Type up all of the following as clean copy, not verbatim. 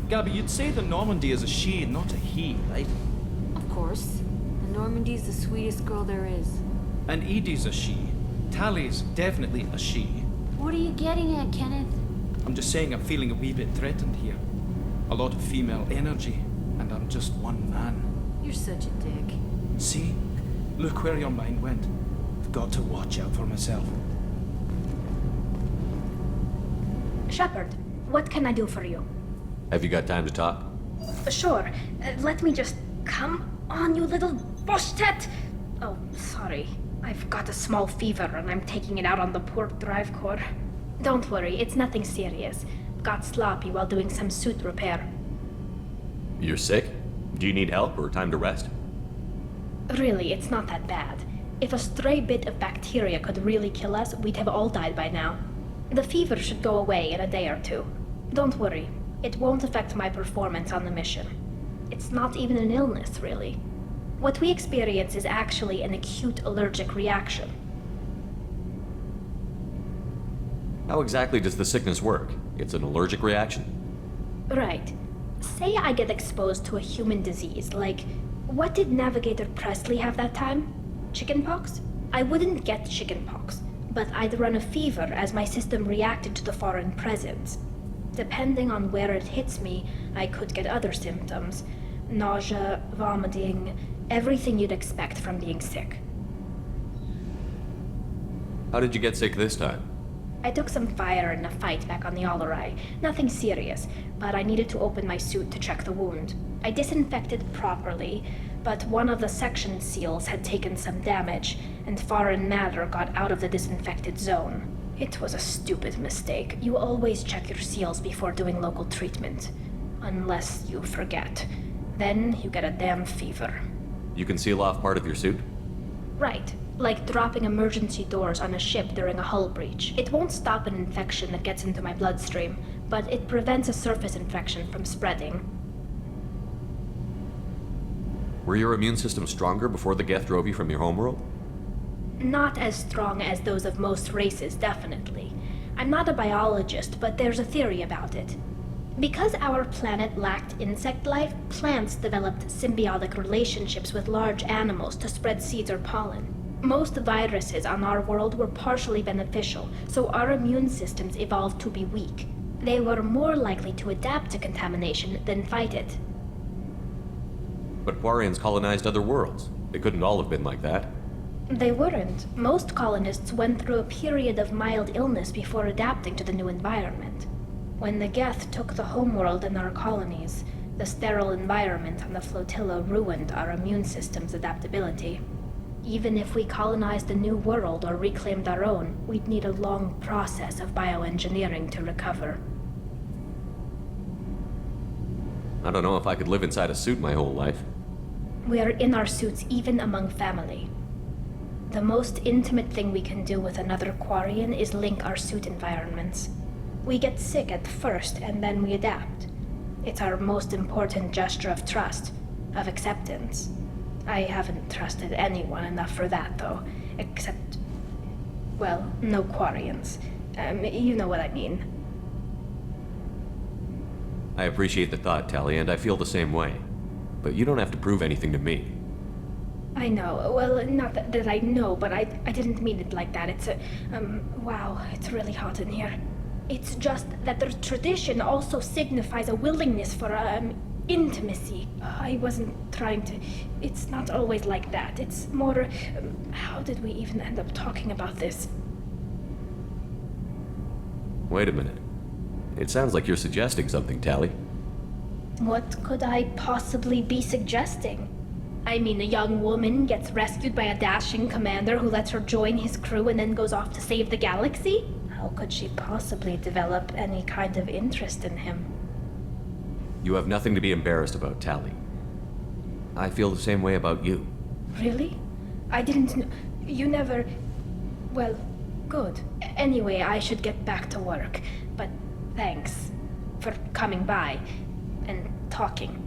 Gabby, you'd say the Normandy is a she, not a he, right? Of course. The Normandy's the sweetest girl there is. And Edie's a she. Tally's definitely a she. What are you getting at, Kenneth? I'm just saying I'm feeling a wee bit threatened here. A lot of female energy, and I'm just one man. You're such a dick. See? Look where your mind went. I've got to watch out for myself. Shepard, what can I do for you? Have you got time to talk? Sure. Let me just... Come on, you little bushtet! Oh, sorry. I've got a small fever and I'm taking it out on the port drive core. Don't worry, it's nothing serious. Got sloppy while doing some suit repair. You're sick? Do you need help or time to rest? Really, it's not that bad. If a stray bit of bacteria could really kill us, we'd have all died by now. The fever should go away in a day or two. Don't worry. It won't affect my performance on the mission. It's not even an illness, really. What we experience is actually an acute allergic reaction. How exactly does the sickness work? It's an allergic reaction? Right. Say I get exposed to a human disease, like... What did Navigator Presley have that time? Chickenpox? I wouldn't get chickenpox, but I'd run a fever as my system reacted to the foreign presence. Depending on where it hits me, I could get other symptoms. Nausea, vomiting, everything you'd expect from being sick. How did you get sick this time? I took some fire in a fight back on the Allerai. Nothing serious, but I needed to open my suit to check the wound. I disinfected properly, but one of the section seals had taken some damage, and foreign matter got out of the disinfected zone. It was a stupid mistake. You always check your seals before doing local treatment. Unless you forget. Then you get a damn fever. You can seal off part of your suit? Right. Like dropping emergency doors on a ship during a hull breach. It won't stop an infection that gets into my bloodstream, but it prevents a surface infection from spreading. Were your immune system stronger before the Geth drove you from your homeworld? Not as strong as those of most races, definitely. I'm not a biologist, but there's a theory about it. Because our planet lacked insect life, plants developed symbiotic relationships with large animals to spread seeds or pollen. Most viruses on our world were partially beneficial, so our immune systems evolved to be weak. They were more likely to adapt to contamination than fight it. But Quarians colonized other worlds. They couldn't all have been like that. They weren't. Most colonists went through a period of mild illness before adapting to the new environment. When the Geth took the homeworld and our colonies, the sterile environment on the flotilla ruined our immune system's adaptability. Even if we colonized a new world or reclaimed our own, we'd need a long process of bioengineering to recover. I don't know if I could live inside a suit my whole life. We're in our suits even among family. The most intimate thing we can do with another Quarian is link our suit environments. We get sick at first, and then we adapt. It's our most important gesture of trust, of acceptance. I haven't trusted anyone enough for that, though. Except... well, no Quarians. You know what I mean. I appreciate the thought, Tally, and I feel the same way. But you don't have to prove anything to me. I know. Well, not that I know, but I didn't mean it like that. It's a... wow, it's really hot in here. It's just that the tradition also signifies a willingness for, intimacy. I wasn't trying to... It's not always like that. It's more... how did we even end up talking about this? Wait a minute. It sounds like you're suggesting something, Tally. What could I possibly be suggesting? I mean, a young woman gets rescued by a dashing commander who lets her join his crew and then goes off to save the galaxy? How could she possibly develop any kind of interest in him? You have nothing to be embarrassed about, Tally. I feel the same way about you. Really? I didn't know... You never... Well, good. Anyway, I should get back to work. But thanks for coming by and talking.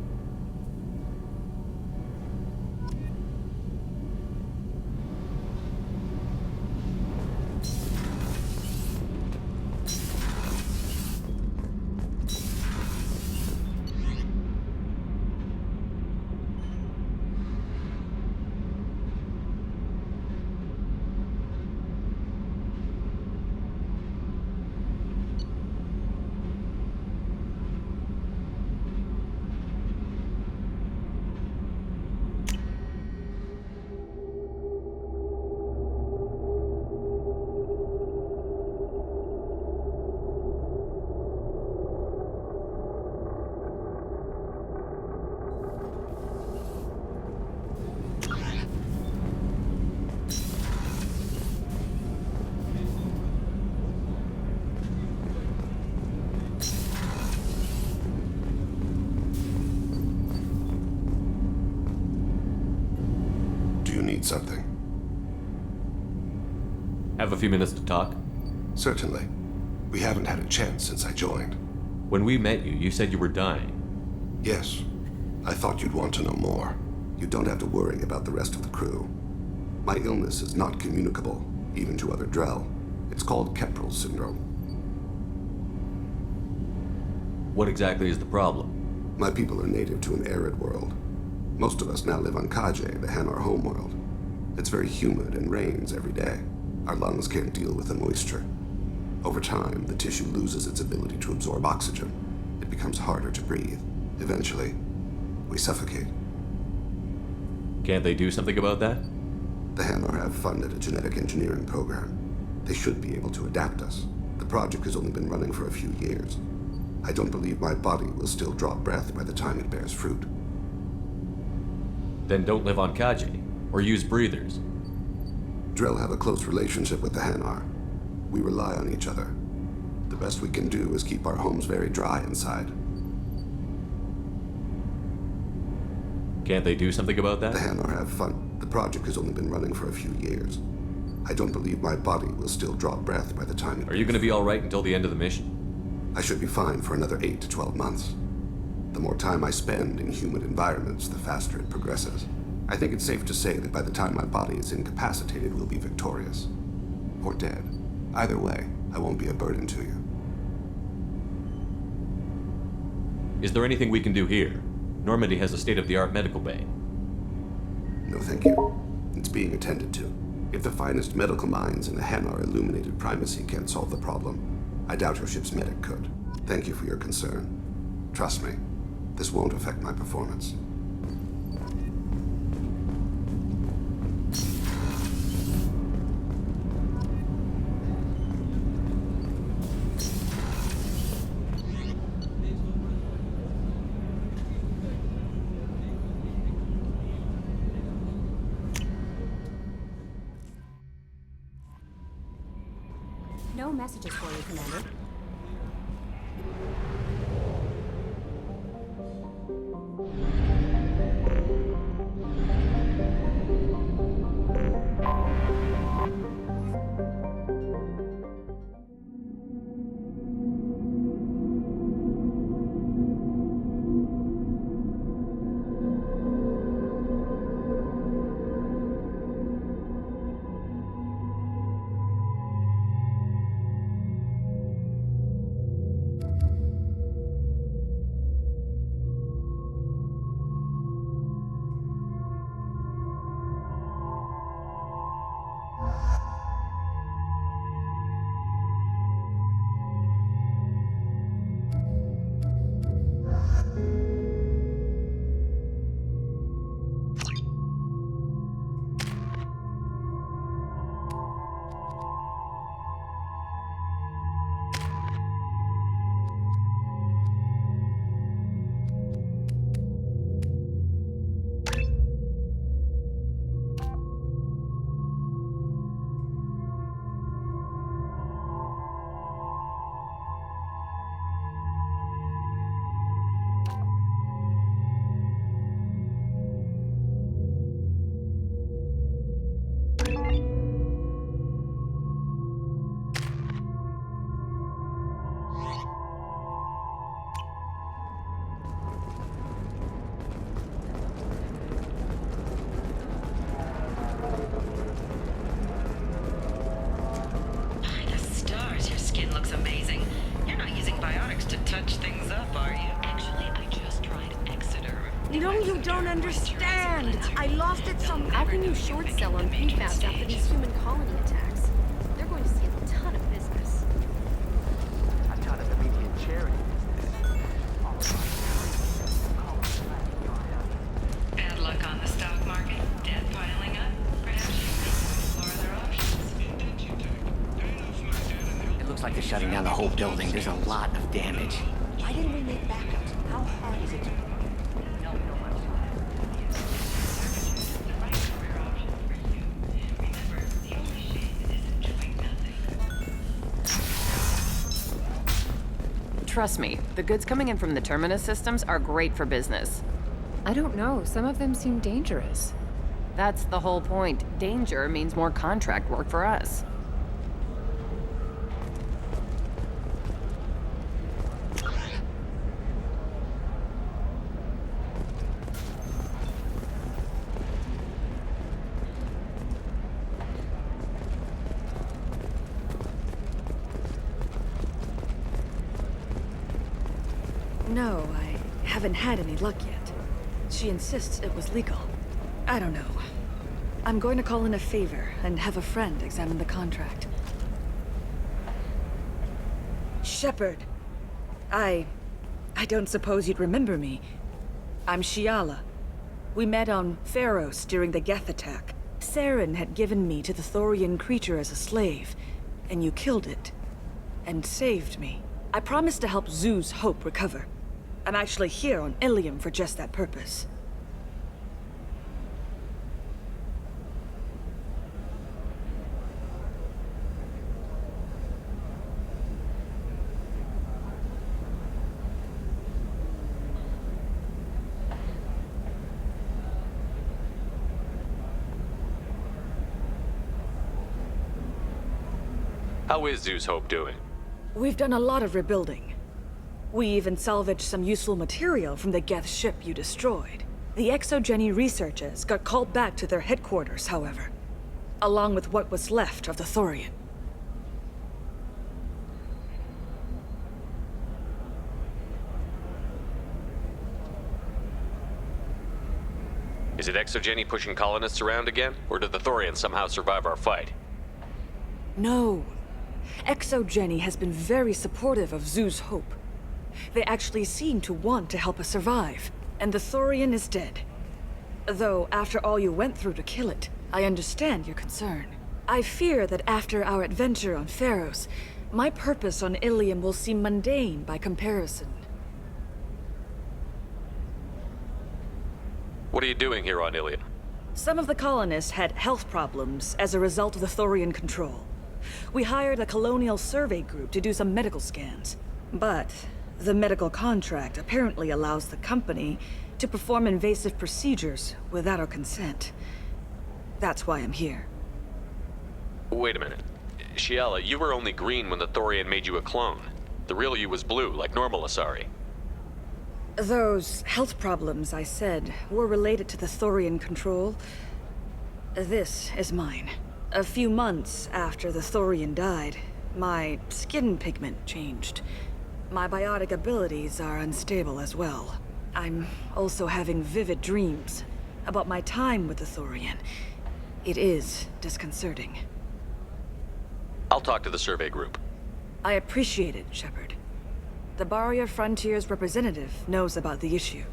something. Have a few minutes to talk? Certainly. We haven't had a chance since I joined. When we met you, you said you were dying. Yes. I thought you'd want to know more. You don't have to worry about the rest of the crew. My illness is not communicable, even to other Drell. It's called Keprel syndrome. What exactly is the problem? My people are native to an arid world. Most of us now live on Kaje, the Hanar homeworld. It's very humid and rains every day. Our lungs can't deal with the moisture. Over time, the tissue loses its ability to absorb oxygen. It becomes harder to breathe. Eventually, we suffocate. Can't they do something about that? The Hanar have funded a genetic engineering program. They should be able to adapt us. The project has only been running for a few years. I don't believe my body will still draw breath by the time it bears fruit. Then don't live on Kaji, or use breathers. Drell have a close relationship with the Hanar. We rely on each other. The best we can do is keep our homes very dry inside. Can't they do something about that? The Hanar have fun. The project has only been running for a few years. I don't believe my body will still draw breath by the time it... Are you going to be all right until the end of the mission? I should be fine for another 8 to 12 months. The more time I spend in humid environments, the faster it progresses. I think it's safe to say that by the time my body is incapacitated, we'll be victorious. Or dead. Either way, I won't be a burden to you. Is there anything we can do here? Normandy has a state-of-the-art medical bay. No, thank you. It's being attended to. If the finest medical minds in the Hanar illuminated primacy can't solve the problem, I doubt your ship's medic could. Thank you for your concern. Trust me, this won't affect my performance. No messages for you, Commander. No, you don't understand. I lost it some... How can you short sell on PFAS after these human colony attacks? They're going to see a ton of business. I taught at the media charity Bad luck on the stock market, debt piling up. Perhaps you can explore other options. It looks like they're shutting down the whole building. There's a lot of damage. Why didn't we make backups? How hard is it to... Trust me, the goods coming in from the Terminus systems are great for business. I don't know. Some of them seem dangerous. That's the whole point. Danger means more contract work for us. No, I haven't had any luck yet. She insists it was legal. I don't know. I'm going to call in a favor and have a friend examine the contract. Shepard. I don't suppose you'd remember me. I'm Shiala. We met on Pharos during the Geth attack. Saren had given me to the Thorian creature as a slave, and you killed it. And saved me. I promised to help Zoo's Hope recover. I'm actually here on Ilium for just that purpose. How is Zeus Hope doing? We've done a lot of rebuilding. We even salvaged some useful material from the Geth ship you destroyed. The Exogeny researchers got called back to their headquarters, however, along with what was left of the Thorian. Is it Exogeny pushing colonists around again? Or did the Thorians somehow survive our fight? No. Exogeny has been very supportive of Zoo's Hope. They actually seem to want to help us survive, and the Thorian is dead. Though, after all you went through to kill it, I understand your concern. I fear that after our adventure on Pharos, my purpose on Ilium will seem mundane by comparison. What are you doing here on Ilium? Some of the colonists had health problems as a result of the Thorian control. We hired a colonial survey group to do some medical scans. But the medical contract apparently allows the company to perform invasive procedures without our consent. That's why I'm here. Wait a minute. Shiala, you were only green when the Thorian made you a clone. The real you was blue, like normal Asari. Those health problems I said were related to the Thorian control. This is mine. A few months after the Thorian died, my skin pigment changed. My biotic abilities are unstable as well. I'm also having vivid dreams about my time with the Thorian. It is disconcerting. I'll talk to the survey group. I appreciate it, Shepard. The Barrier Frontiers representative knows about the issue.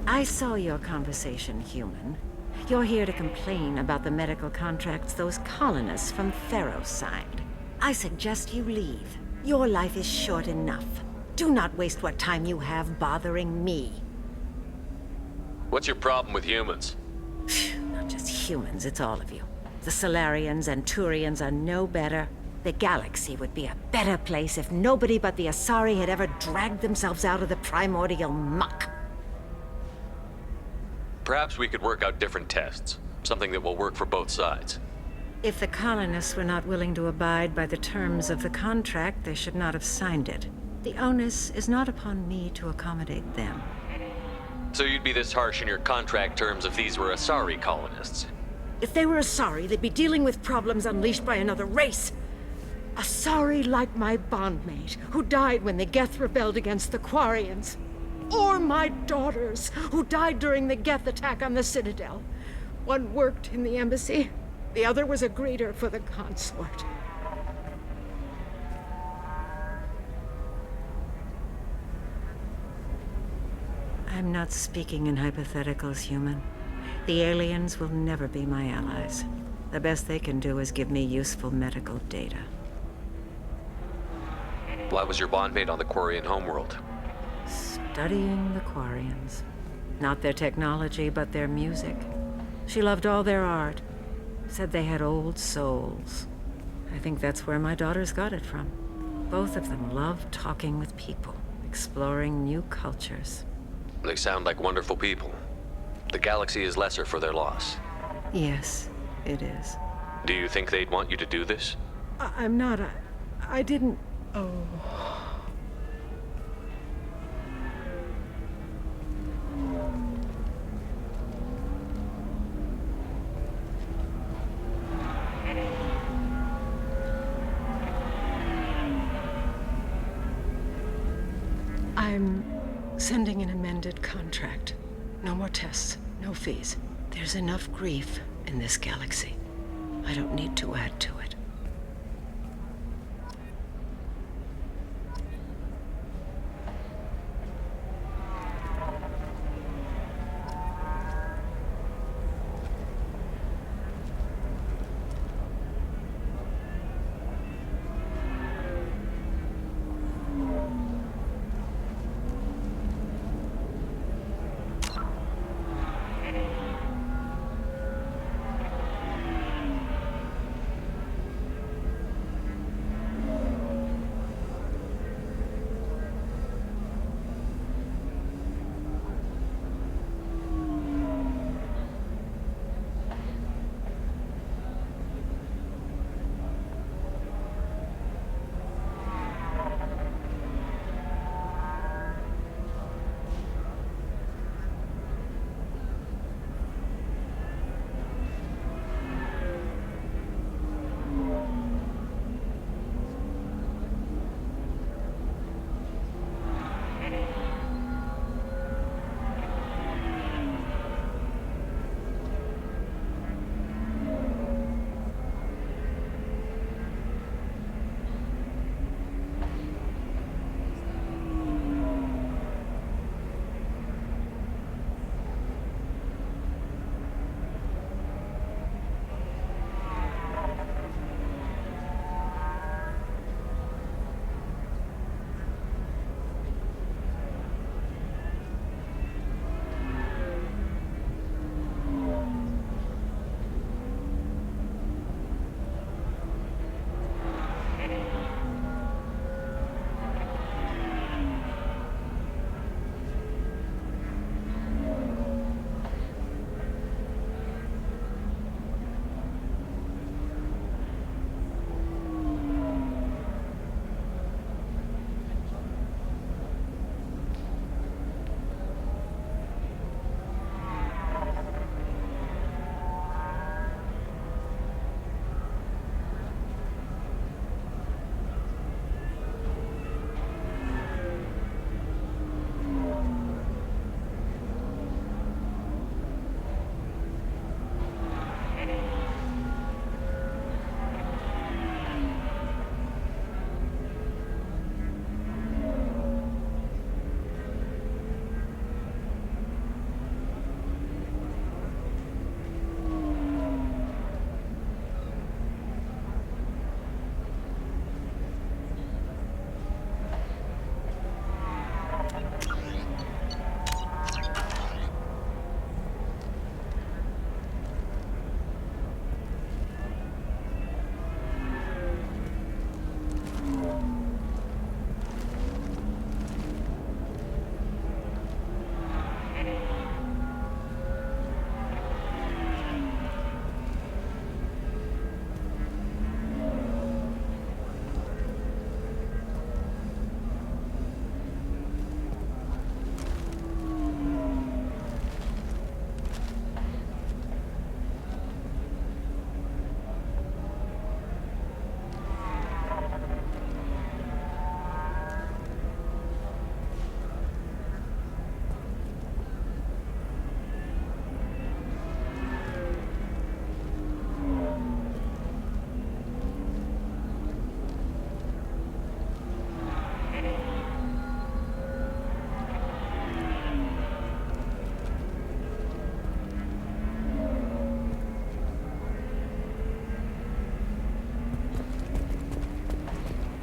I saw your conversation, human. You're here to complain about the medical contracts those colonists from Pharos signed. I suggest you leave. Your life is short enough. Do not waste what time you have bothering me. What's your problem with humans? Not just humans, it's all of you. The Solarians and Turians are no better. The galaxy would be a better place if nobody but the Asari had ever dragged themselves out of the primordial muck. Perhaps we could work out different tests. Something that will work for both sides. If the colonists were not willing to abide by the terms of the contract, they should not have signed it. The onus is not upon me to accommodate them. So you'd be this harsh in your contract terms if these were Asari colonists? If they were Asari, they'd be dealing with problems unleashed by another race. Asari like my bondmate, who died when the Geth rebelled against the Quarians. Or my daughters, who died during the Geth attack on the Citadel. One worked in the embassy, the other was a greeter for the consort. I'm not speaking in hypotheticals, human. The aliens will never be my allies. The best they can do is give me useful medical data. Why was your bondmate on the Quarian homeworld? Studying the Quarians. Not their technology, but their music. She loved all their art. Said they had old souls. I think that's where my daughters got it from. Both of them love talking with people, exploring new cultures. They sound like wonderful people. The galaxy is lesser for their loss. Yes, it is. Do you think they'd want you to do this? I'm not. I didn't. Oh. I'm sending an amended contract. No more tests, no fees. There's enough grief in this galaxy. I don't need to add to it.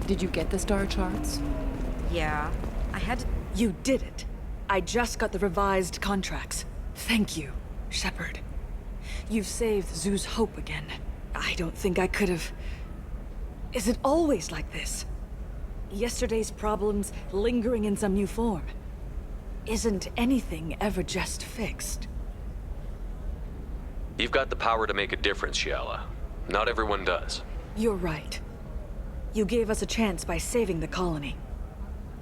Did you get the star charts? Yeah, I had to... You did it. I just got the revised contracts. Thank you, Shepard. You've saved Zoo's hope again. I don't think I could have... Is it always like this? Yesterday's problems lingering in some new form. Isn't anything ever just fixed? You've got the power to make a difference, Shiala. Not everyone does. You're right. You gave us a chance by saving the colony.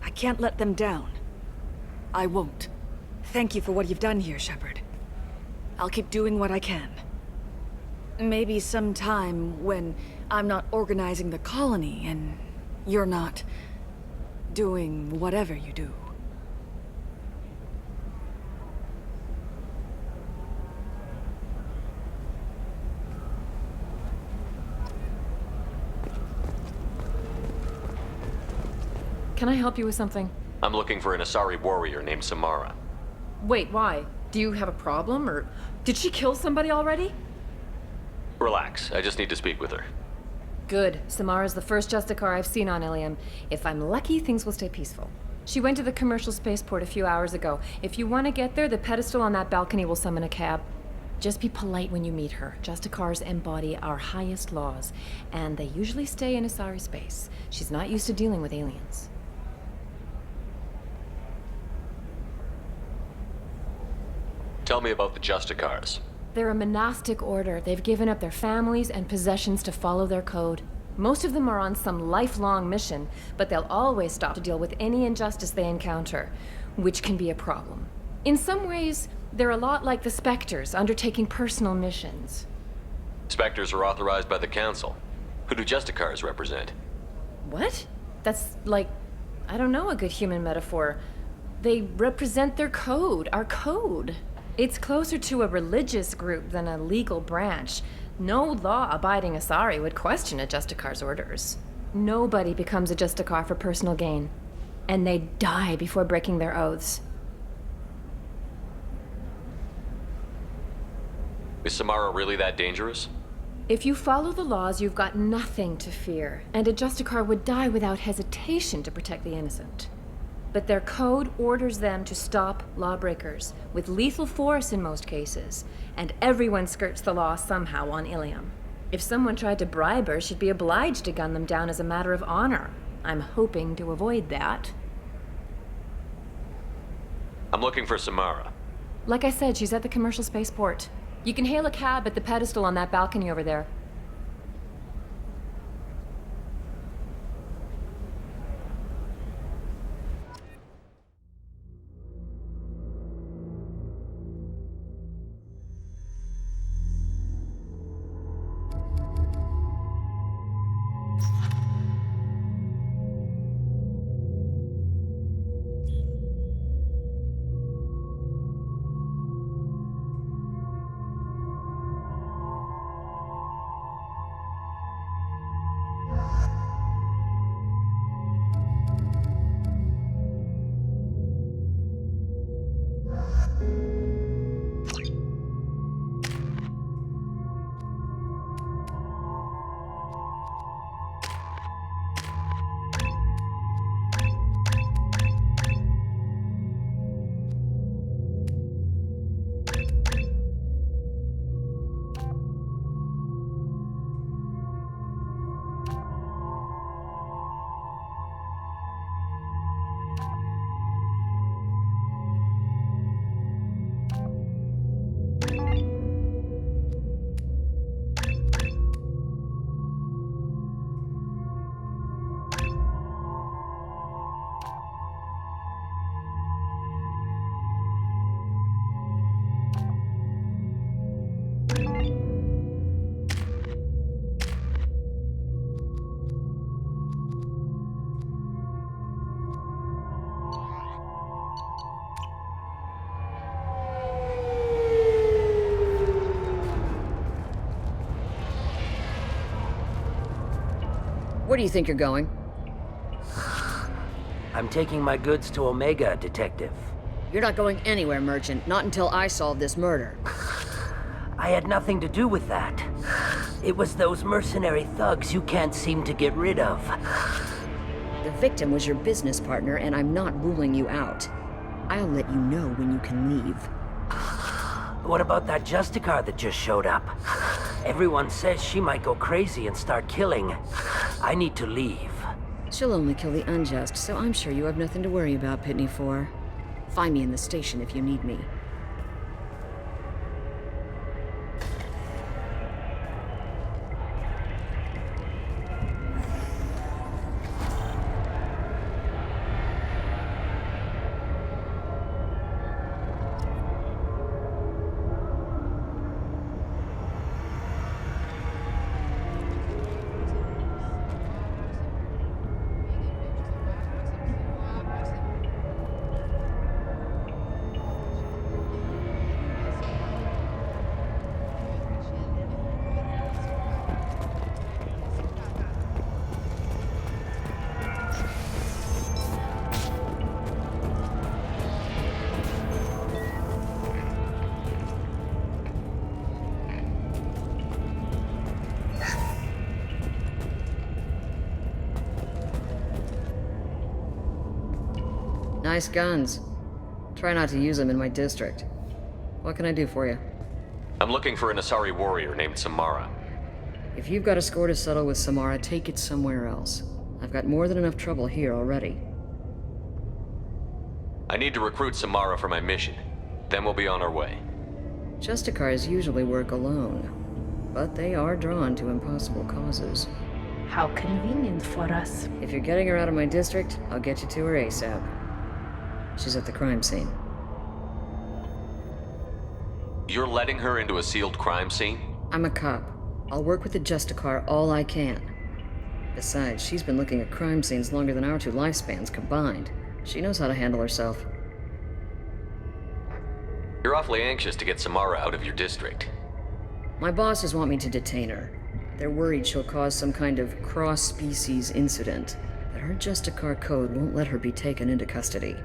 I can't let them down. I won't. Thank you for what you've done here, Shepard. I'll keep doing what I can. Maybe sometime when I'm not organizing the colony and you're not doing whatever you do. Can I help you with something? I'm looking for an Asari warrior named Samara. Wait, why? Do you have a problem, or did she kill somebody already? Relax, I just need to speak with her. Good. Samara's the first Justicar I've seen on Ilium. If I'm lucky, things will stay peaceful. She went to the commercial spaceport a few hours ago. If you want to get there, the pedestal on that balcony will summon a cab. Just be polite when you meet her. Justicars embody our highest laws, and they usually stay in Asari space. She's not used to dealing with aliens. Tell me about the Justicars. They're a monastic order. They've given up their families and possessions to follow their code. Most of them are on some lifelong mission, but they'll always stop to deal with any injustice they encounter, which can be a problem. In some ways, they're a lot like the Spectres, undertaking personal missions. Spectres are authorized by the Council. Who do Justicars represent? What? That's like, I don't know, a good human metaphor. They represent their code, our code. It's closer to a religious group than a legal branch. No law-abiding Asari would question a Justicar's orders. Nobody becomes a Justicar for personal gain. And they die before breaking their oaths. Is Samara really that dangerous? If you follow the laws, you've got nothing to fear. And a Justicar would die without hesitation to protect the innocent. But their code orders them to stop lawbreakers, with lethal force in most cases, and everyone skirts the law somehow on Ilium. If someone tried to bribe her, she'd be obliged to gun them down as a matter of honor. I'm hoping to avoid that. I'm looking for Samara. Like I said, she's at the commercial spaceport. You can hail a cab at the pedestal on that balcony over there. Where do you think you're going? I'm taking my goods to Omega, Detective. You're not going anywhere, Merchant. Not until I solve this murder. I had nothing to do with that. It was those mercenary thugs you can't seem to get rid of. victim was your business partner, and I'm not ruling you out. I'll let you know when you can leave. What about that Justicar that just showed up? Everyone says she might go crazy and start killing. I need to leave. She'll only kill the unjust, so I'm sure you have nothing to worry about, Pitney 4. Find me in the station if you need me. Nice guns. Try not to use them in my district. What can I do for you? I'm looking for an Asari warrior named Samara. If you've got a score to settle with Samara, take it somewhere else. I've got more than enough trouble here already. I need to recruit Samara for my mission. Then we'll be on our way. Justicars usually work alone, but they are drawn to impossible causes. How convenient for us. If you're getting her out of my district, I'll get you to her ASAP. She's at the crime scene. You're letting her into a sealed crime scene? I'm a cop. I'll work with the Justicar all I can. Besides, she's been looking at crime scenes longer than our two lifespans combined. She knows how to handle herself. You're awfully anxious to get Samara out of your district. My bosses want me to detain her. They're worried she'll cause some kind of cross-species incident, but her Justicar code won't let her be taken into custody.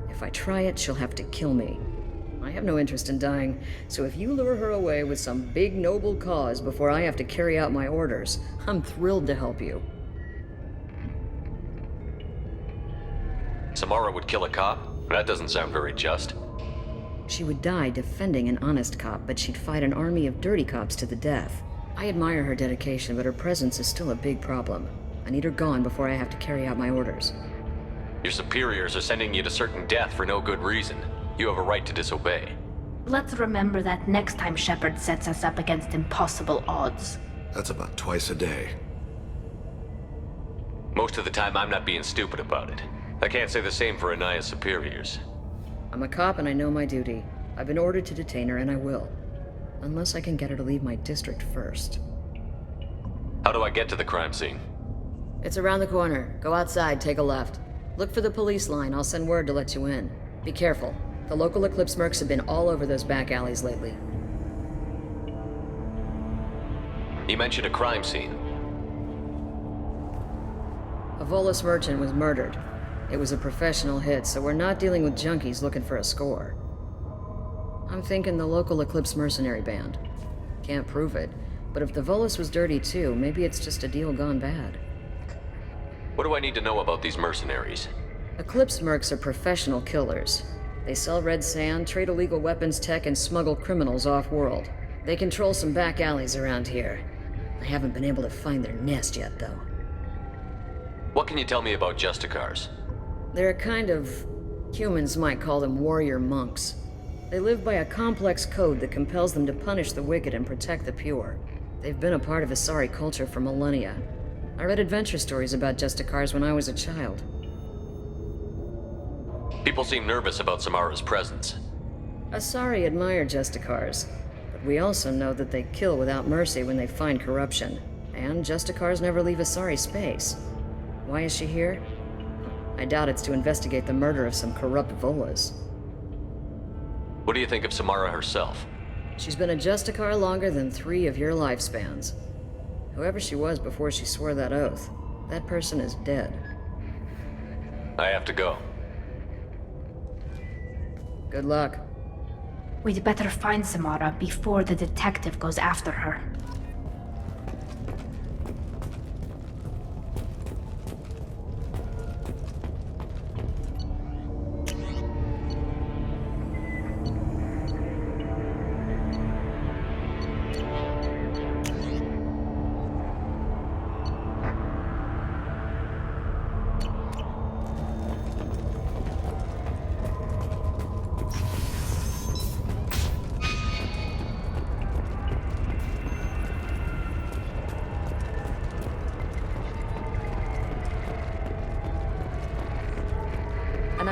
If I try it, she'll have to kill me. I have no interest in dying, so if you lure her away with some big noble cause before I have to carry out my orders, I'm thrilled to help you. Samara would kill a cop? That doesn't sound very just. She would die defending an honest cop, but she'd fight an army of dirty cops to the death. I admire her dedication, but her presence is still a big problem. I need her gone before I have to carry out my orders. Your superiors are sending you to certain death for no good reason. You have a right to disobey. Let's remember that next time Shepard sets us up against impossible odds. That's about twice a day. Most of the time, I'm not being stupid about it. I can't say the same for Anaya's superiors. I'm a cop and I know my duty. I've been ordered to detain her and I will. Unless I can get her to leave my district first. How do I get to the crime scene? It's around the corner. Go outside, take a left. Look for the police line. I'll send word to let you in. Be careful. The local Eclipse mercs have been all over those back alleys lately. You mentioned a crime scene. A Volus merchant was murdered. It was a professional hit, so we're not dealing with junkies looking for a score. I'm thinking the local Eclipse mercenary band. Can't prove it, but if the Volus was dirty too, maybe it's just a deal gone bad. What do I need to know about these mercenaries? Eclipse mercs are professional killers. They sell red sand, trade illegal weapons tech, and smuggle criminals off-world. They control some back alleys around here. I haven't been able to find their nest yet, though. What can you tell me about Justicars? They're a kind of... humans might call them warrior monks. They live by a complex code that compels them to punish the wicked and protect the pure. They've been a part of Asari culture for millennia. I read adventure stories about Justicars when I was a child. People seem nervous about Samara's presence. Asari admire Justicars, but we also know that they kill without mercy when they find corruption. And Justicars never leave Asari space. Why is she here? I doubt it's to investigate the murder of some corrupt Volas. What do you think of Samara herself? She's been a Justicar longer than 3 of your lifespans. Whoever she was before she swore that oath, that person is dead. I have to go. Good luck. We'd better find Samara before the detective goes after her.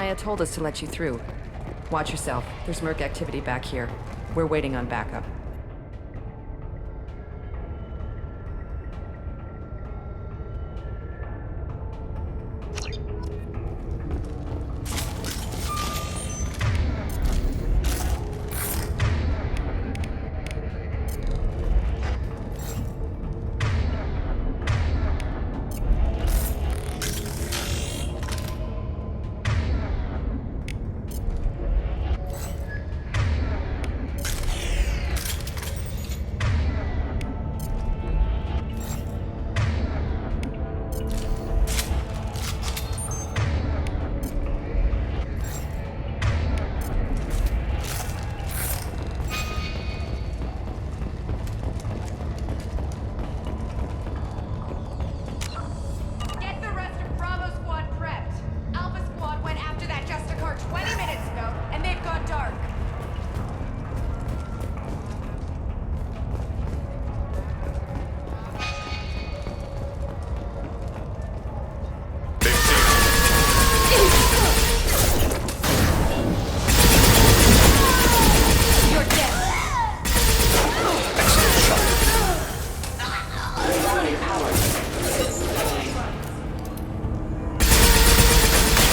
Maya told us to let you through. Watch yourself. There's Merc activity back here. We're waiting on backup.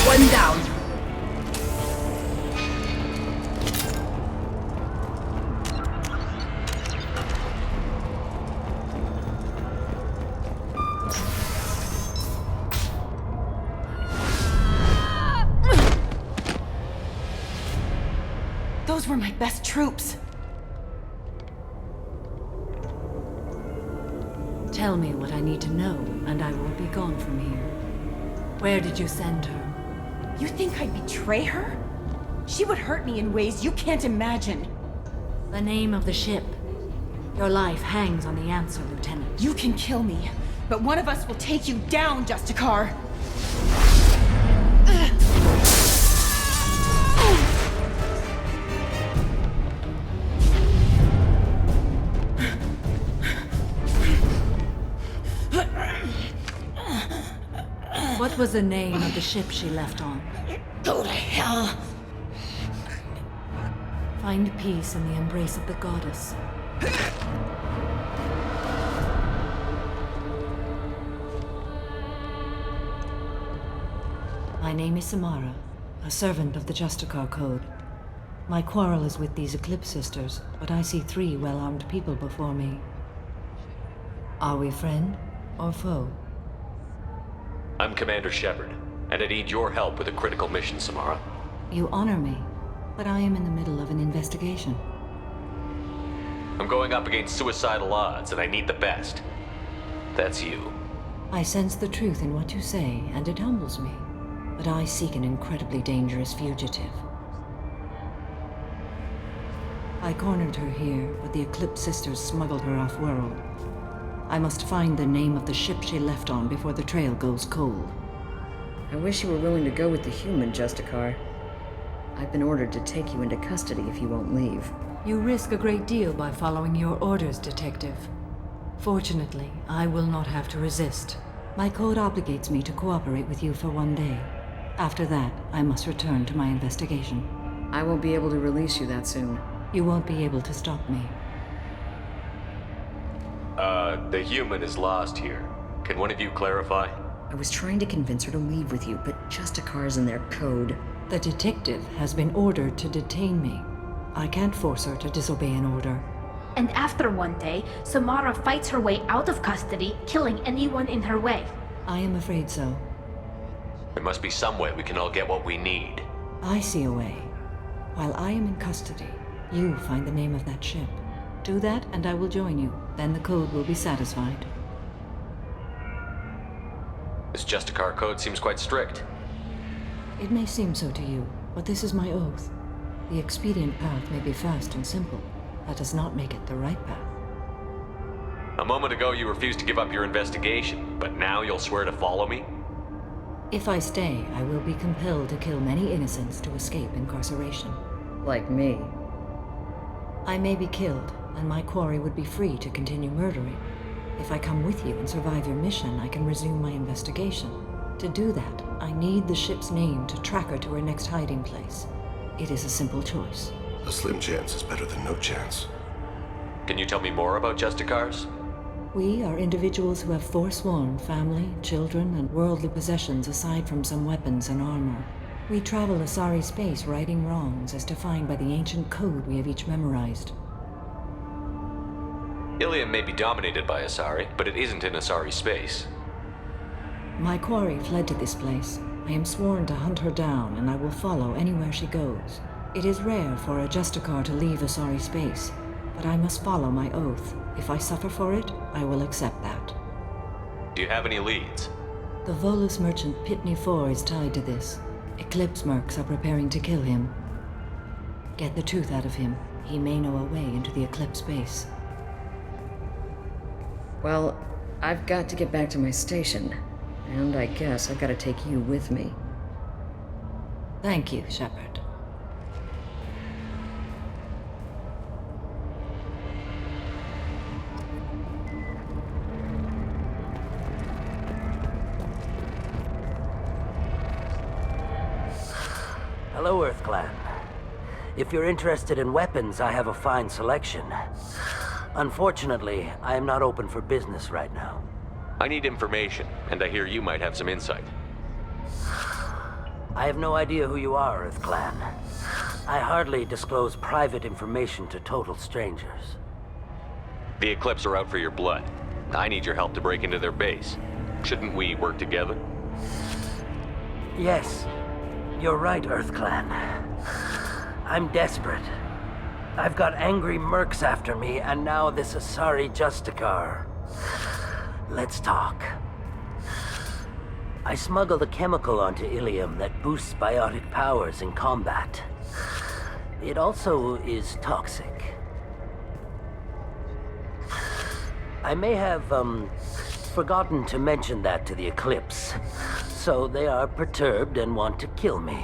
One down. Those were my best troops. Tell me what I need to know, and I will be gone from here. Where did you send her? You think I'd betray her? She would hurt me in ways you can't imagine. The name of the ship. Your life hangs on the answer, Lieutenant. You can kill me, but one of us will take you down, Justicar. What was the name of the ship she left on? Go to hell! Find peace in the embrace of the goddess. My name is Samara, a servant of the Justicar Code. My quarrel is with these Eclipse Sisters, but I see 3 well-armed people before me. Are we friend or foe? I'm Commander Shepard, and I need your help with a critical mission, Samara. You honor me, but I am in the middle of an investigation. I'm going up against suicidal odds, and I need the best. That's you. I sense the truth in what you say, and it humbles me. But I seek an incredibly dangerous fugitive. I cornered her here, but the Eclipse Sisters smuggled her off-world. I must find the name of the ship she left on before the trail goes cold. I wish you were willing to go with the human, Justicar. I've been ordered to take you into custody if you won't leave. You risk a great deal by following your orders, Detective. Fortunately, I will not have to resist. My code obligates me to cooperate with you for 1 day. After that, I must return to my investigation. I won't be able to release you that soon. You won't be able to stop me. The human is lost here. Can one of you clarify? I was trying to convince her to leave with you, but Justicar's in their code. The detective has been ordered to detain me. I can't force her to disobey an order. And after 1 day, Samara fights her way out of custody, killing anyone in her way. I am afraid so. There must be some way we can all get what we need. I see a way. While I am in custody, you find the name of that ship. Do that, and I will join you. Then the code will be satisfied. This Justicar code seems quite strict. It may seem so to you, but this is my oath. The expedient path may be fast and simple. That does not make it the right path. A moment ago you refused to give up your investigation, but now you'll swear to follow me? If I stay, I will be compelled to kill many innocents to escape incarceration. Like me. I may be killed, and my quarry would be free to continue murdering. If I come with you and survive your mission, I can resume my investigation. To do that, I need the ship's name to track her to her next hiding place. It is a simple choice. A slim chance is better than no chance. Can you tell me more about Justicars? We are individuals who have forsworn family, children, and worldly possessions aside from some weapons and armor. We travel Asari space righting wrongs as defined by the ancient code we have each memorized. Ilium may be dominated by Asari, but it isn't in Asari space. My quarry fled to this place. I am sworn to hunt her down, and I will follow anywhere she goes. It is rare for a Justicar to leave Asari space, but I must follow my oath. If I suffer for it, I will accept that. Do you have any leads? The Volus merchant Pitney IV is tied to this. Eclipse mercs are preparing to kill him. Get the truth out of him. He may know a way into the Eclipse base. Well, I've got to get back to my station. And I guess I've got to take you with me. Thank you, Shepard. Hello, Earth Clan. If you're interested in weapons, I have a fine selection. Unfortunately, I am not open for business right now. I need information, and I hear you might have some insight. I have no idea who you are, Earth Clan. I hardly disclose private information to total strangers. The Eclipse are out for your blood. I need your help to break into their base. Shouldn't we work together? Yes, you're right, Earth Clan. I'm desperate. I've got angry mercs after me, and now this Asari Justicar. Let's talk. I smuggled a chemical onto Ilium that boosts biotic powers in combat. It also is toxic. I may have, forgotten to mention that to the Eclipse, so they are perturbed and want to kill me.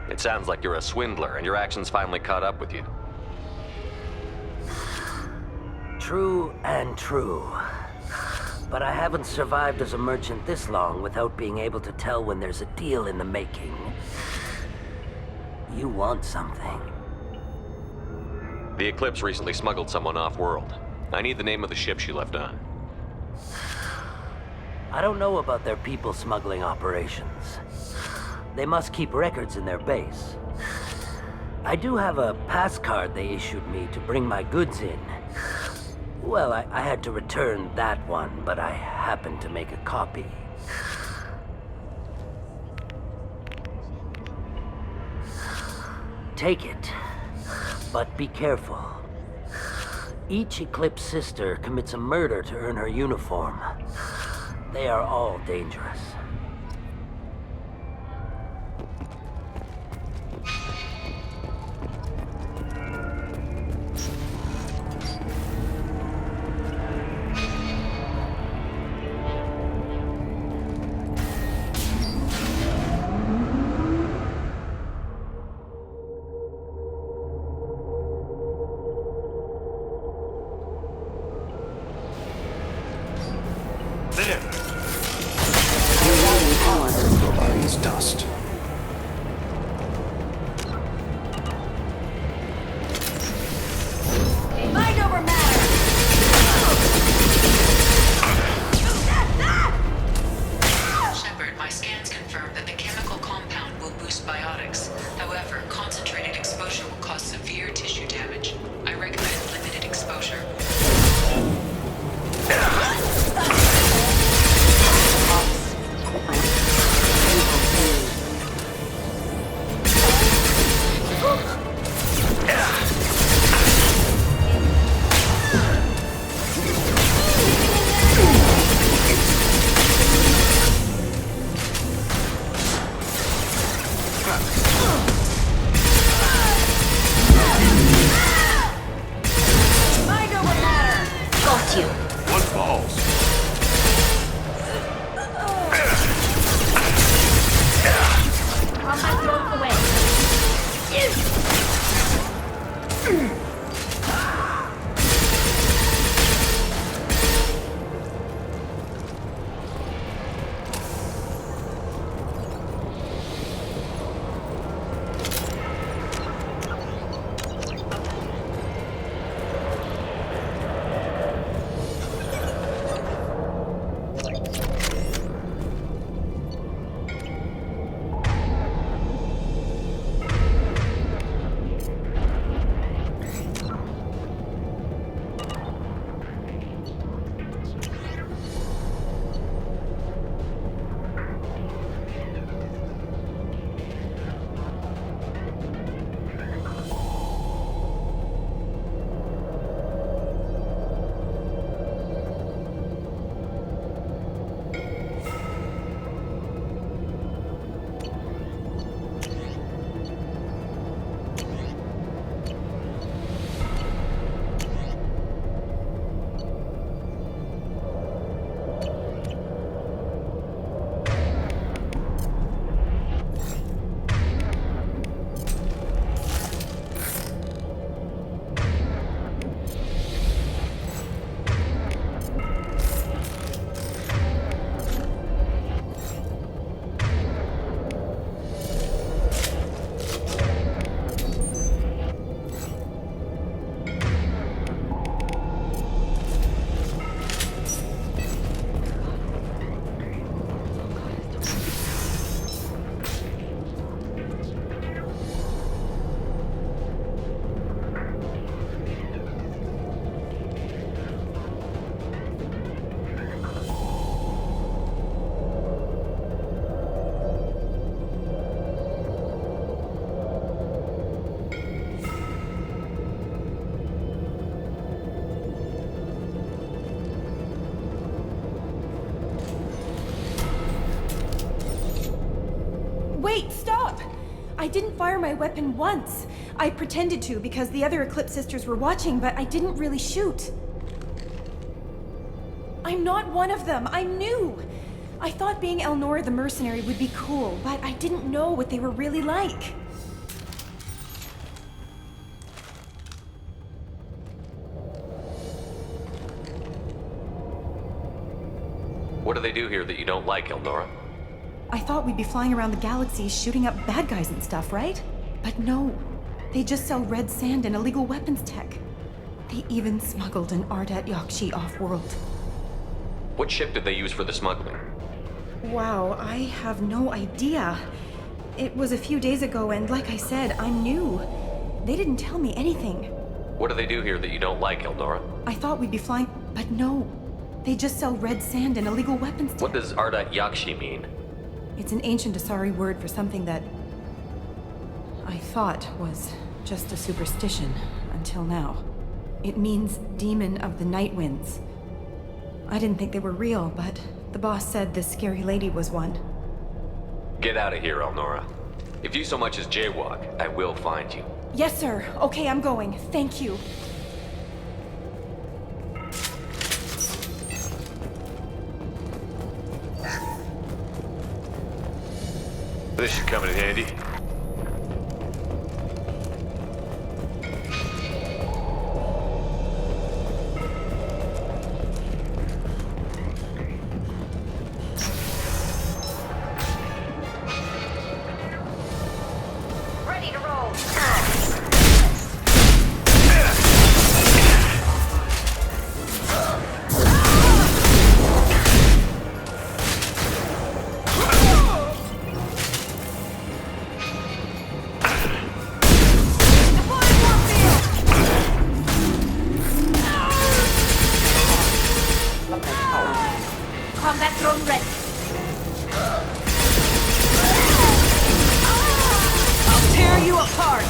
It sounds like you're a swindler, and your actions finally caught up with you. True and true. But I haven't survived as a merchant this long without being able to tell when there's a deal in the making. You want something. The Eclipse recently smuggled someone off-world. I need the name of the ship she left on. I don't know about their people smuggling operations. They must keep records in their base. I do have a pass card they issued me to bring my goods in. Well, I had to return that one, but I happened to make a copy. Take it, but be careful. Each Eclipse sister commits a murder to earn her uniform. They are all dangerous. Dust. Mind over matter! Shepard, my scans confirm that the chemical compound will boost biotics. However, concentrated exposure will cause severe tissue damage. I recommend limited exposure. Mind over matter! Got you. What falls? Combat drone away. Wait, stop! I didn't fire my weapon once. I pretended to because the other Eclipse sisters were watching, but I didn't really shoot. I'm not one of them. I'm new. I thought being Elnora the mercenary would be cool, but I didn't know what they were really like. What do they do here that you don't like, Elnora? I thought we'd be flying around the galaxy shooting up bad guys and stuff, right? But no. They just sell red sand and illegal weapons tech. They even smuggled an Ardat Yakshi off-world. What ship did they use for the smuggling? Wow, I have no idea. It was a few days ago, and like I said, I'm new. They didn't tell me anything. What do they do here that you don't like, Elnora? I thought we'd be flying, but no. They just sell red sand and illegal weapons tech. What does Ardat Yakshi mean? It's an ancient Asari word for something that I thought was just a superstition until now. It means demon of the night winds. I didn't think they were real, but the boss said this scary lady was one. Get out of here, Elnora. If you so much as jaywalk, I will find you. Yes, sir. Okay, I'm going. Thank you. This should come in handy. Ready to roll. Combat drone ready. I'll tear you apart!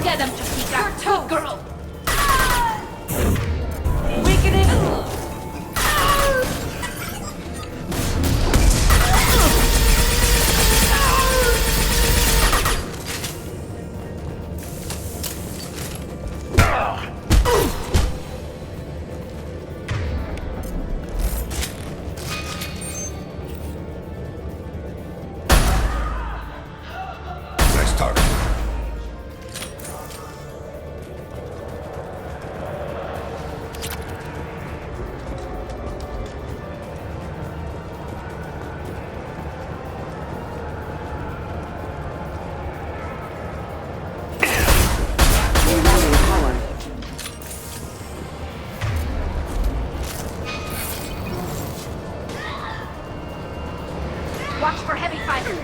Get him, Jessica. Good girl. Nice target. Watch for heavy fighter.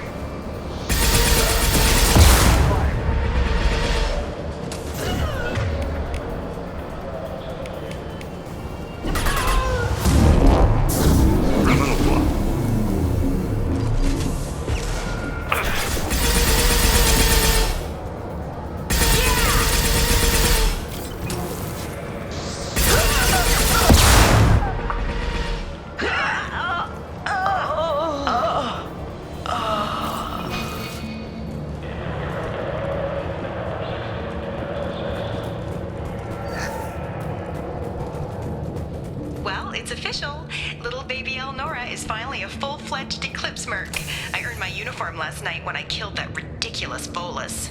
Well, it's official. Little baby Elnora is finally a full-fledged Eclipse merc. I earned my uniform last night when I killed that ridiculous bolus.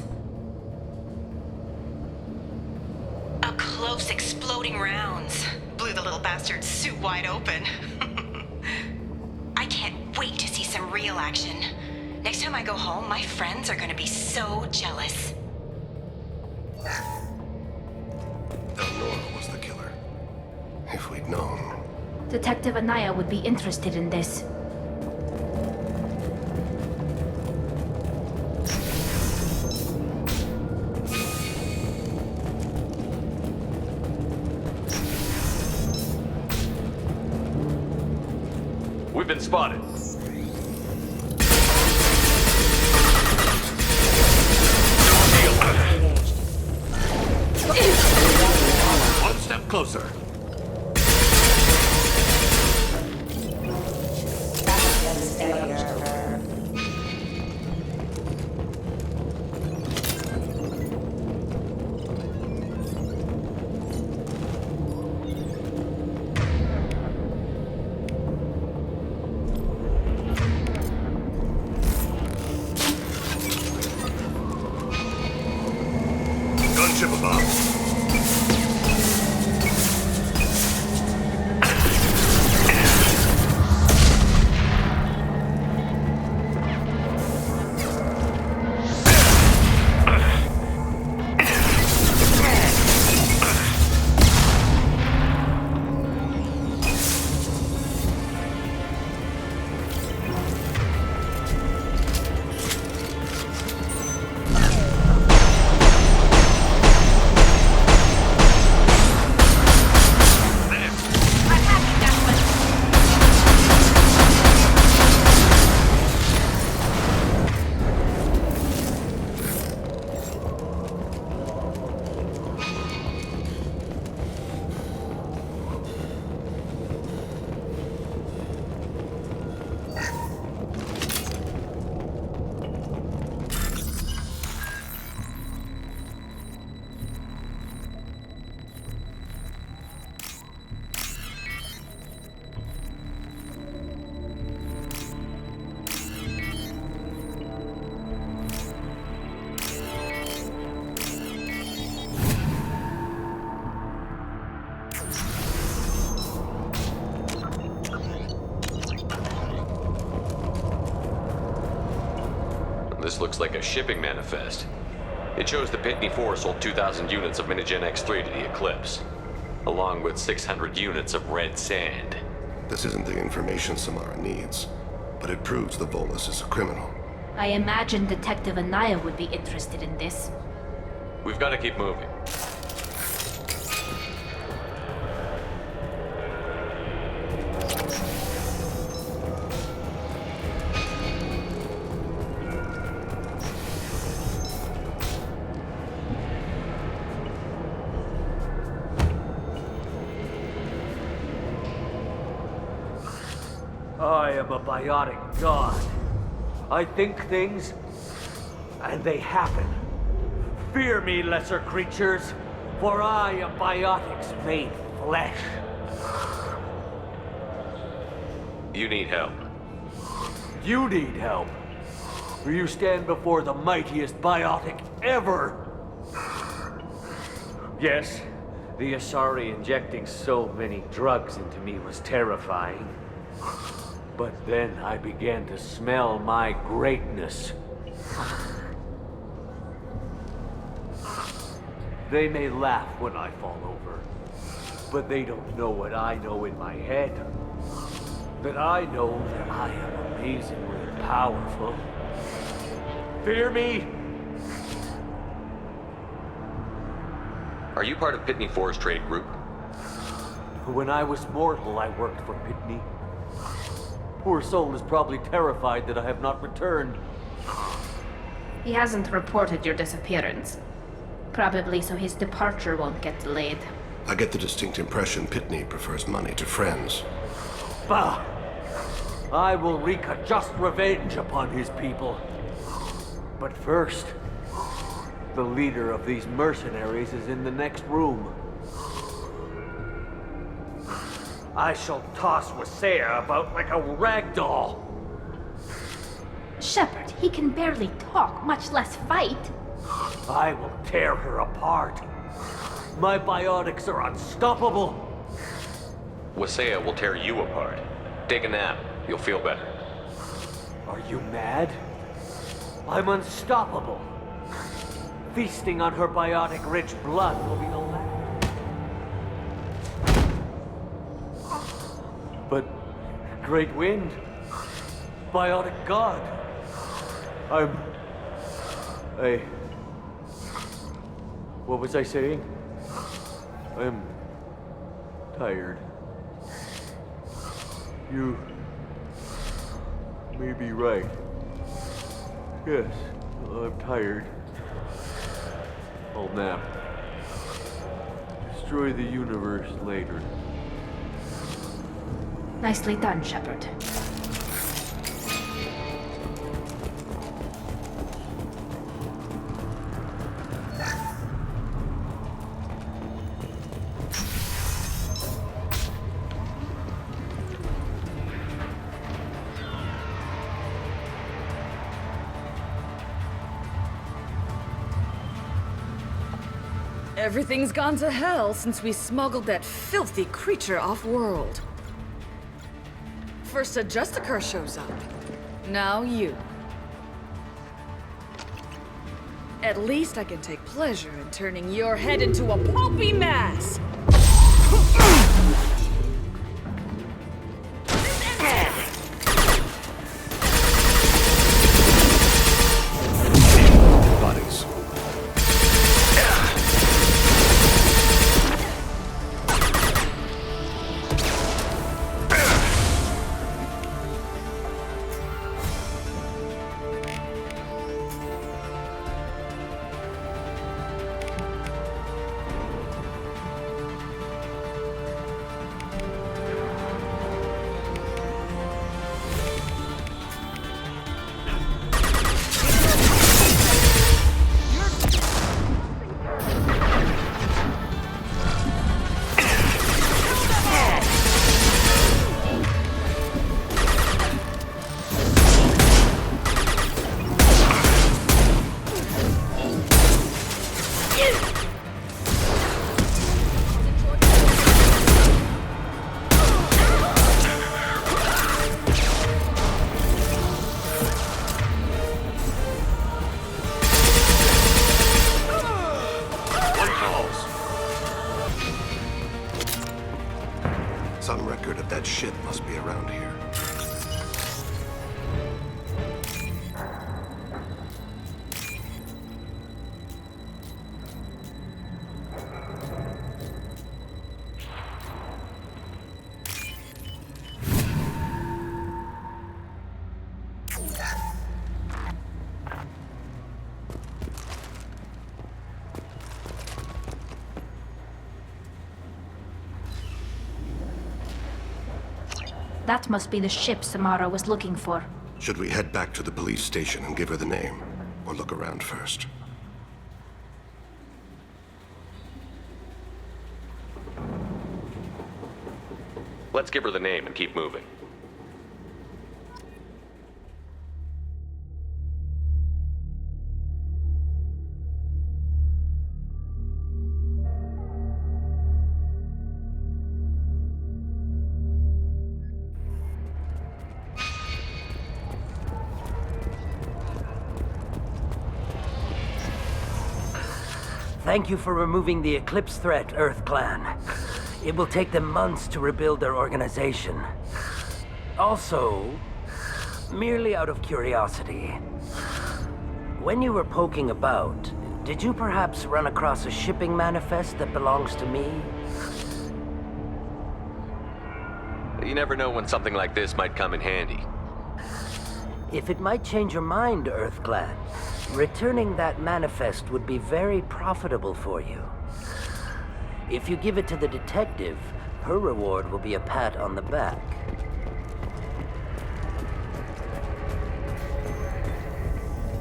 Up close, exploding rounds. Blew the little bastard's suit wide open. I can't wait to see some real action. Next time I go home, my friends are gonna be so jealous. Elnora was the killer. If we'd known. Detective Anaya would be interested in this. We've been spotted. One step closer. Gunship above. This looks like a shipping manifest. It shows the Pitney 4 sold 2,000 units of Minigen X3 to the Eclipse, along with 600 units of red sand. This isn't the information Samara needs, but it proves the Volus is a criminal. I imagine Detective Anaya would be interested in this. We've got to keep moving. am a biotic god. I think things, and they happen. Fear me, lesser creatures, for I am biotics made flesh. You need help. You need help. For you stand before the mightiest biotic ever. Yes, the Asari injecting so many drugs into me was terrifying. But then I began to smell my greatness. They may laugh when I fall over, but they don't know what I know in my head. That I know that I am amazingly powerful. Fear me? Are you part of Pitney Four's trade group? When I was mortal, I worked for Pitney. Poor soul is probably terrified that I have not returned. He hasn't reported your disappearance. Probably so his departure won't get delayed. I get the distinct impression Pitney prefers money to friends. Bah! I will wreak a just revenge upon his people. But first, the leader of these mercenaries is in the next room. I shall toss Wasea about like a rag doll. Shepard, he can barely talk, much less fight. I will tear her apart. My biotics are unstoppable. Wasea will tear you apart. Take a nap. You'll feel better. Are you mad? I'm unstoppable. Feasting on her biotic-rich blood will be the last. But, Great Wind, biotic god, what was I saying? I'm tired. You may be right. Yes, I'm tired. I'll nap. Destroy the universe later. Nicely done, Shepard. Everything's gone to hell since we smuggled that filthy creature off-world. First a Justicar shows up. Now you. At least I can take pleasure in turning your head into a pulpy mass! Bodies. Some record of that ship must be around here. That must be the ship Samara was looking for. Should we head back to the police station and give her the name? Or look around first? Let's give her the name and keep moving. Thank you for removing the Eclipse threat, Earth Clan. It will take them months to rebuild their organization. Also, merely out of curiosity, when you were poking about, did you perhaps run across a shipping manifest that belongs to me? You never know when something like this might come in handy. If it might change your mind, Earth Clan, returning that manifest would be very profitable for you. If you give it to the detective, her reward will be a pat on the back.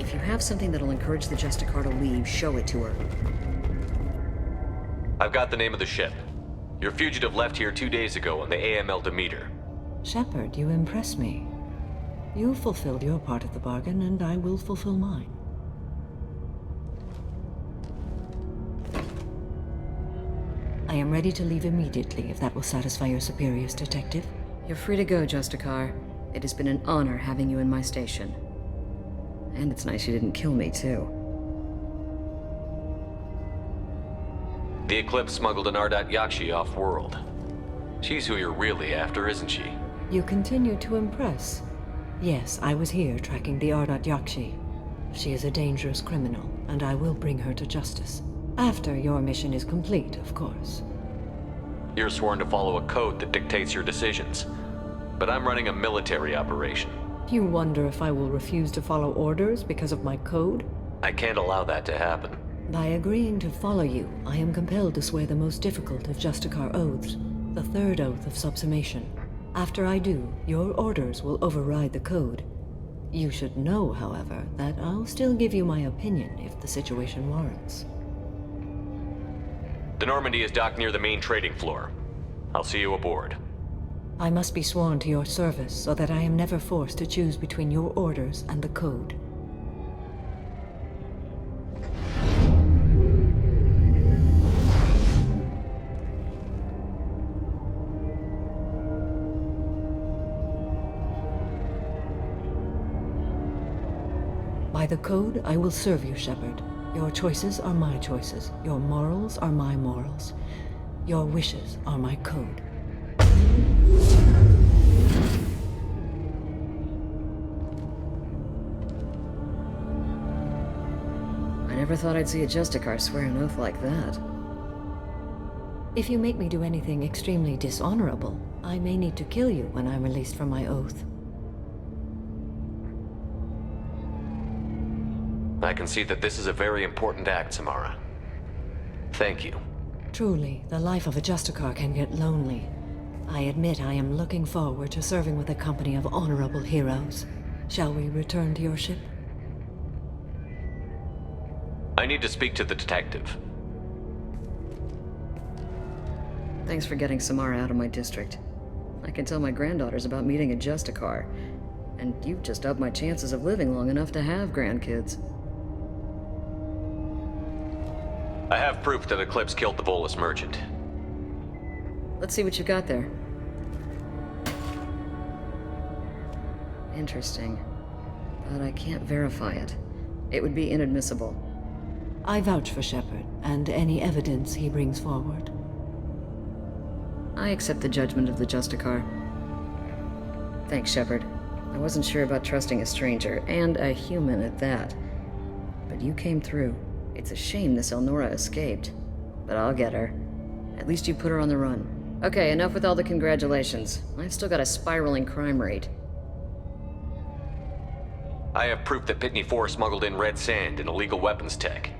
If you have something that'll encourage the Justicar to leave, show it to her. I've got the name of the ship. Your fugitive left here 2 days ago on the AML Demeter. Shepard, you impress me. You fulfilled your part of the bargain, and I will fulfill mine. I am ready to leave immediately, if that will satisfy your superiors, Detective. You're free to go, Justicar. It has been an honor having you in my station. And it's nice you didn't kill me, too. The Eclipse smuggled an Ardat Yakshi off-world. She's who you're really after, isn't she? You continue to impress. Yes, I was here tracking the Ardat Yakshi. She is a dangerous criminal, and I will bring her to justice. After your mission is complete, of course. You're sworn to follow a code that dictates your decisions. But I'm running a military operation. You wonder if I will refuse to follow orders because of my code? I can't allow that to happen. By agreeing to follow you, I am compelled to swear the most difficult of Justicar oaths, the third oath of subsumation. After I do, your orders will override the code. You should know, however, that I'll still give you my opinion if the situation warrants. The Normandy is docked near the main trading floor. I'll see you aboard. I must be sworn to your service so that I am never forced to choose between your orders and the code. By the code, I will serve you, Shepard. Your choices are my choices. Your morals are my morals. Your wishes are my code. I never thought I'd see a Justicar swear an oath like that. If you make me do anything extremely dishonorable, I may need to kill you when I'm released from my oath. I can see that this is a very important act, Samara. Thank you. Truly, the life of a Justicar can get lonely. I admit I am looking forward to serving with a company of honorable heroes. Shall we return to your ship? I need to speak to the detective. Thanks for getting Samara out of my district. I can tell my granddaughters about meeting a Justicar, and you've just upped my chances of living long enough to have grandkids. I have proof that Eclipse killed the Volus merchant. Let's see what you got there. Interesting. But I can't verify it. It would be inadmissible. I vouch for Shepard, and any evidence he brings forward. I accept the judgment of the Justicar. Thanks, Shepard. I wasn't sure about trusting a stranger, and a human at that. But you came through. It's a shame this Elnora escaped. But I'll get her. At least you put her on the run. Okay, enough with all the congratulations. I've still got a spiraling crime rate. I have proof that Pitney 4 smuggled in red sand and illegal weapons tech.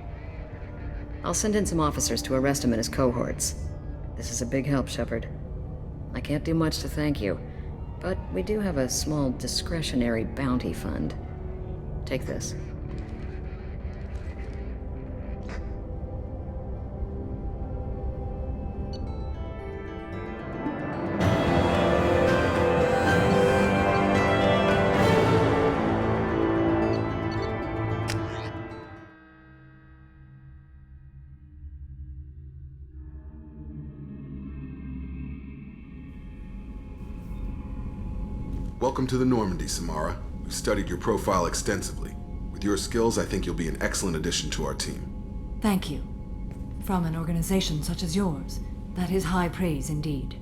I'll send in some officers to arrest him and his cohorts. This is a big help, Shepard. I can't do much to thank you, But we do have a small discretionary bounty fund. Take this. Welcome to the Normandy, Samara. We've studied your profile extensively. With your skills, I think you'll be an excellent addition to our team. Thank you. From an organization such as yours, that is high praise indeed.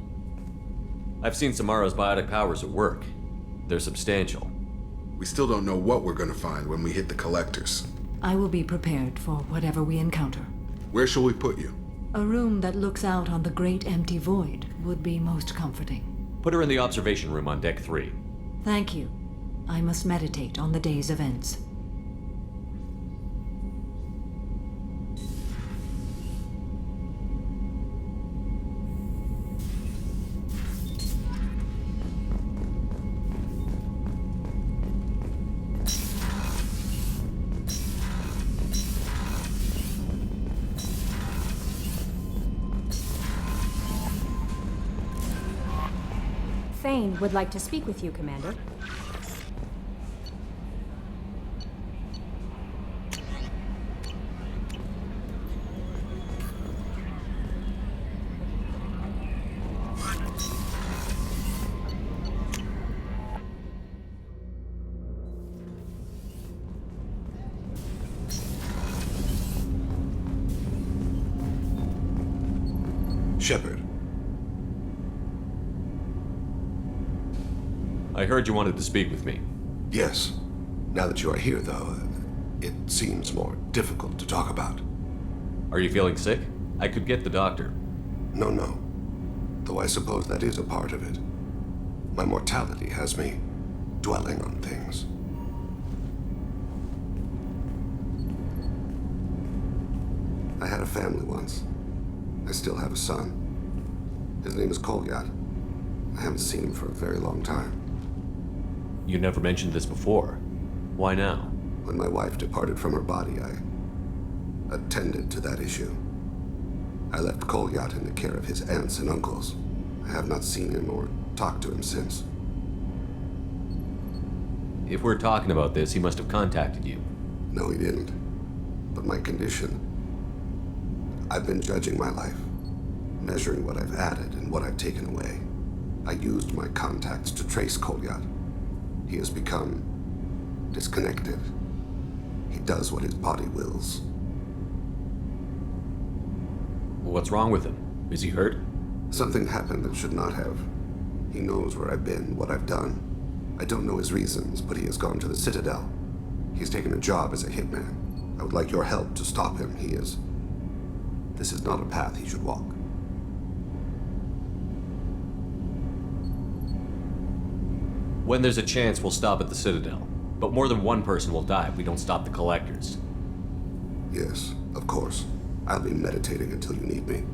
I've seen Samara's biotic powers at work. They're substantial. We still don't know what we're going to find when we hit the collectors. I will be prepared for whatever we encounter. Where shall we put you? A room that looks out on the great empty void would be most comforting. Put her in the observation room on Deck 3. Thank you. I must meditate on the day's events. Thane would like to speak with you, Commander. Shepard. I heard you wanted to speak with me. Yes. Now that you are here, though, it seems more difficult to talk about. Are you feeling sick? I could get the doctor. No. Though I suppose that is a part of it. My mortality has me dwelling on things. I had a family once. I still have a son. His name is Kolyat. I haven't seen him for a very long time. You never mentioned this before. Why now? When my wife departed from her body, I attended to that issue. I left Kolyat in the care of his aunts and uncles. I have not seen him or talked to him since. If we're talking about this, he must have contacted you. No, he didn't. But my condition... I've been judging my life, measuring what I've added and what I've taken away. I used my contacts to trace Kolyat. He has become disconnected. He does what his body wills. What's wrong with him? Is he hurt? Something happened that should not have. He knows where I've been, what I've done. I don't know his reasons, but he has gone to the Citadel. He's taken a job as a hitman. I would like your help to stop him. This is not a path he should walk. When there's a chance, we'll stop at the Citadel. But more than one person will die if we don't stop the collectors. Yes, of course. I'll be meditating until you need me.